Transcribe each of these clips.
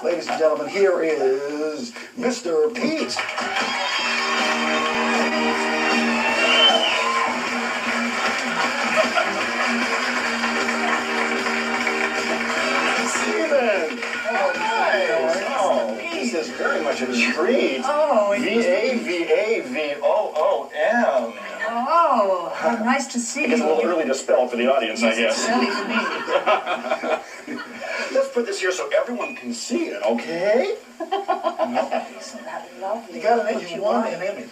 Ladies and gentlemen, here is Mr. Pete. Steven! Oh, nice! Oh, this is very much a treat. Oh, V-A-V-A-V-O-O-M. Oh, how nice to see you. It's a little early to spell for the audience, I guess. It's early for me. Let's put this here so everyone can see it, okay? Isn't that lovely? You got an Emmy. You won an Emmy.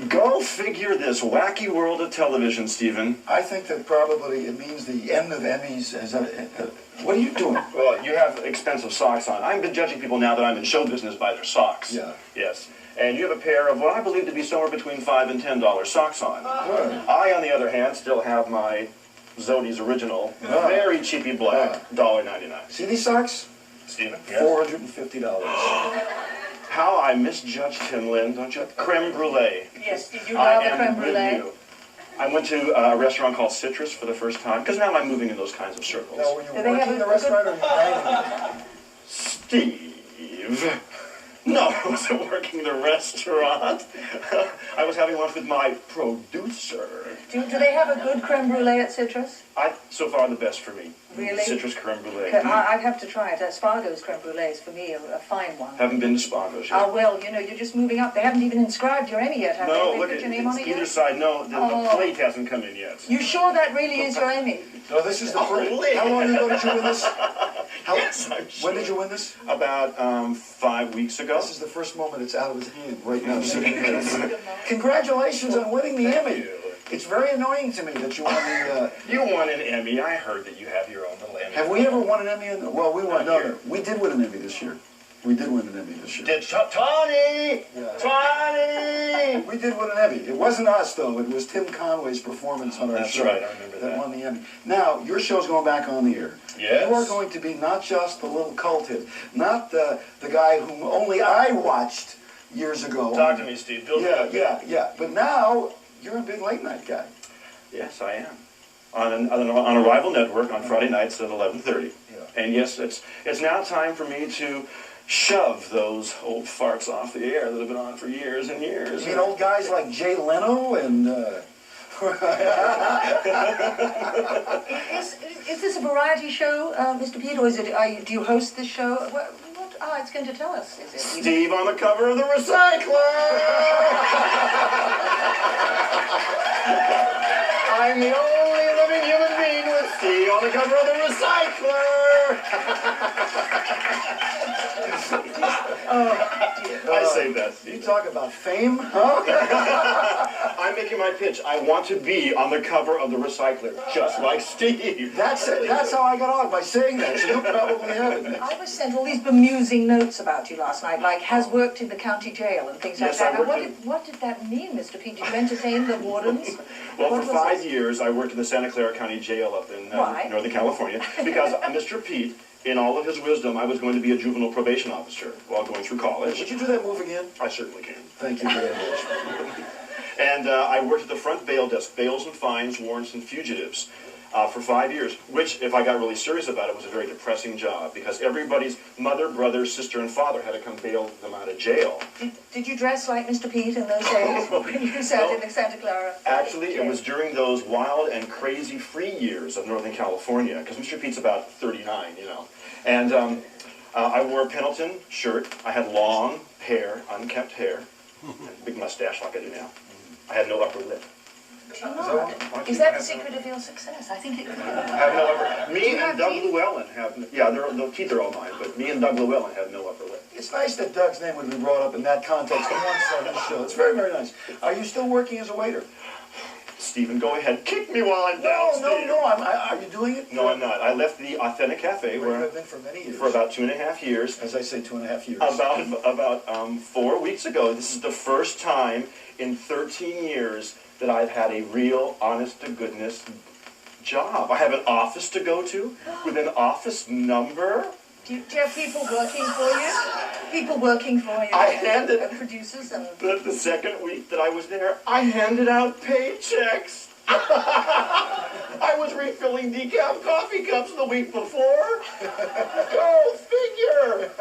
Go figure this wacky world of television, Stephen. I think that probably it means the end of Emmys. What are you doing? Well, you have expensive socks on. I've been judging people now that I'm in show business by their socks. Yeah. Yes. And you have a pair of what I believe to be somewhere between $5 and $10 socks on. Good. I, on the other hand, still have my Zodi's original, very cheapy black, $1.99. See these socks? Stephen? Yes? $450. How I misjudged him, Lynn, don't you? Creme brulee. Yes, did you love the creme with brulee? you. I went to a restaurant called Citrus for the first time, because now I'm moving in those kinds of circles. Now, were you working in the restaurant or were you dining? Steve. No, I wasn't working the restaurant. I was having lunch with my producer. Do they have a good creme brulee at Citrus? So far, the best for me. Really? Citrus creme brulee. I'd have to try it. Spargo's creme brulee is, for me, a fine one. Haven't been to Spargo's yet. Oh, well, you know, you're just moving up. They haven't even inscribed your Emmy yet, have they? No, They look, put your name on it either yet? side, no, the plate hasn't come in yet. You sure that really is your Emmy? No, this is the first. Lynn. How long ago did you win this? Yes, I'm sure. When did you win this? About 5 weeks ago. This is the first moment it's out of his hand right now. Sitting here. Congratulations on winning the Emmy. It's very annoying to me that you won the... You won an Emmy. I heard that you have your own little Emmy. Have we ever won an Emmy? Well, we won. No, we did win an Emmy this year. We did win an Emmy this year. Did Tony? Yeah. Tony! We did win an Emmy. It wasn't us, though. It was Tim Conway's performance on our That's show. right, I remember that. Won the Emmy. Now, your show's going back on the air. Yes. You are going to be not just the little cult hit, not the guy whom only I watched years ago. Talk to me, Steve. Build me up. Yeah. But now, you're a big late-night guy. Yes, I am. On a rival network on Friday nights at 11:30. Yeah. And yes, it's now time for me to shove those old farts off the air that have been on for years and years. You mean old guys like Jay Leno and... Is this a variety show, Mr. Pete, or is it? Do you host this show? What? It's going to tell us. Is it? Steve on the cover of the Recycler. I'm the only living human being with Steve on the cover of the Recycler. I saved that, Steve. You talk about fame, huh? I'm making my pitch. I want to be on the cover of the Recycler, just like Steve. That's it. That's how I got on, by saying that, so you'll probably have it. I was sent all these bemusing notes about you last night, like has worked in the county jail and things Yes, like that. I worked What did that mean, Mr. Pete? Did you entertain the wardens? Well, What for was 5 it? years, I worked in the Santa Clara County Jail up in Why? Northern California, because Mr. Pete, in all of his wisdom, I was going to be a juvenile probation officer while going through college. Would you do that move again? I certainly can. Thank you very much. And I worked at the front bail desk, bails and fines, warrants, and fugitives, for 5 years, which, if I got really serious about it, was a very depressing job, because everybody's mother, brother, sister, and father had to come bail them out of jail. Did you dress like Mr. Pete in those days when you sat in the Santa Clara? Actually, it was during those wild and crazy free years of Northern California, because Mr. Pete's about 39, you know. And I wore a Pendleton shirt. I had long hair, unkempt hair, and a big mustache like I do now. I had no upper lip. Is that the secret of your success? I think it could be. I have no upper. Me and Doug Llewellyn have. Yeah, the teeth are all mine, but me and Doug Llewellyn have no upper lip. It's nice that Doug's name would be brought up in that context on one side of the show. It's very, very nice. Are you still working as a waiter? Stephen, go ahead. Kick me while I'm down, Steve. No. Are you doing it? No, I'm not. I left the Authentic Cafe where you have been for many years. For about 2.5 years. As I say, 2.5 years. About 4 weeks ago. This is the first time in 13 years that I've had a real, honest-to-goodness job. I have an office to go to with an office number. Do you have people working for you? People working for you? I handed... producers and... The second week that I was there, I handed out paychecks. I was refilling decaf coffee cups the week before. Go figure.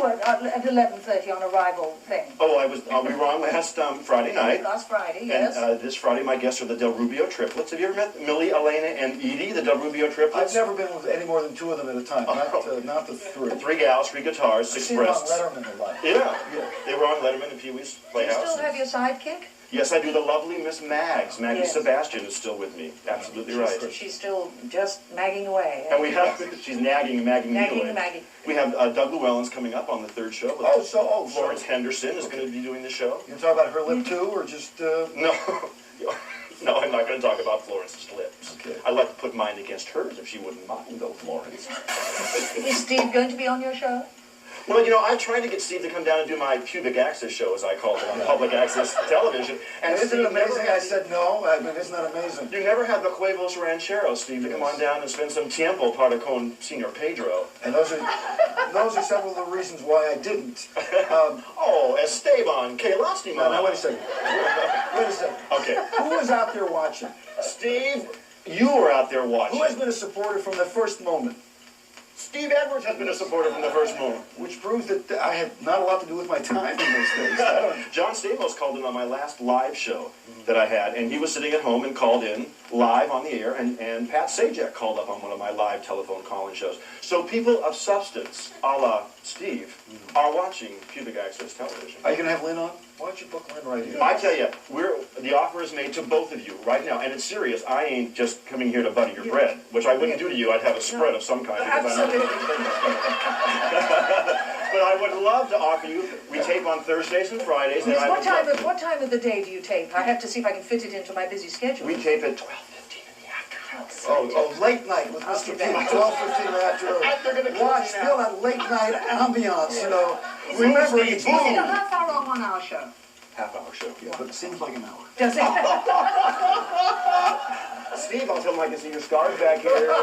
show at 11:30 on a rival thing. Oh, we were on last Friday night. Last Friday, yes. And this Friday, my guests are the Del Rubio triplets. Have you ever met Millie, Elena, and Edie, the Del Rubio triplets? I've never been with any more than two of them at a time, not the three. 3 gals, 3 guitars, 6 breasts. I've seen them on Letterman a lot. Yeah, they were on Letterman and Pee-wee's Do you Playhouse. still have your sidekick? Yes, I do. The lovely Miss Mags. Maggie Yes. Sebastian is still with me. Absolutely right. She's still just magging away. And we have, she's nagging and magging me Nagging away. and magging. We have Doug Llewellyn's coming up on the 3rd show. Florence Henderson is going to be doing the show. You talk about her lip too, or just... No. No, I'm not going to talk about Florence's lips. Okay. I'd like to put mine against hers if she wouldn't mind, though, Florence. Is Steve going to be on your show? Well, you know, I tried to get Steve to come down and do my pubic access show, as I called it, on public access television. And isn't it amazing I said no? I mean, isn't that amazing? You never had the Huevos Rancheros, Steve, to come on down and spend some tiempo para con Senor Pedro. And those are several of the reasons why I didn't. Oh, Esteban, que lastima. Now, wait a second. Wait a second. Okay. Who was out there watching? Steve, you were out there watching. Who has been a supporter from the first moment? Steve Edwards has been a supporter from the first moment. Which proves that I had not a lot to do with my time in those days. I don't... John Stamos called in on my last live show that I had, and he was sitting at home and called in live on the air, and Pat Sajak called up on one of my live telephone call-in shows. So people of substance, a la Steve, are watching pubic access television. Are you going to have Lynn on? Why don't you book Lynn right here? I tell you, the offer is made to both of you right now, and it's serious. I ain't just coming here to butter your bread, which I wouldn't do to you. I'd have a spread of some kind. Absolutely. But I would love to offer you. We tape on Thursdays and Fridays. And Yes, what time of the day do you tape? I have to see if I can fit it into my busy schedule. We tape at 12:15 in the afternoon. Oh, late night with Mr. P. 12:15 in the afternoon. They're gonna kill Watch, me feel now. that late night ambiance, you know. Is Remember, it it's how far long on our show? Half-hour show. Yeah, but it seems like an hour. Does it? Steve, I'll tell him I can see your scars back here.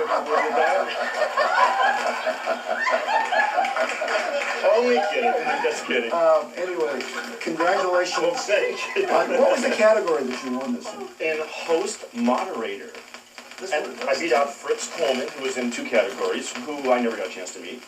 Only kidding. I'm just kidding. Anyway, congratulations. Oh, thank you. What was the category that you won this in? In host moderator. This And one? I beat out Fritz Coleman, who was in 2 categories, who I never got a chance to meet.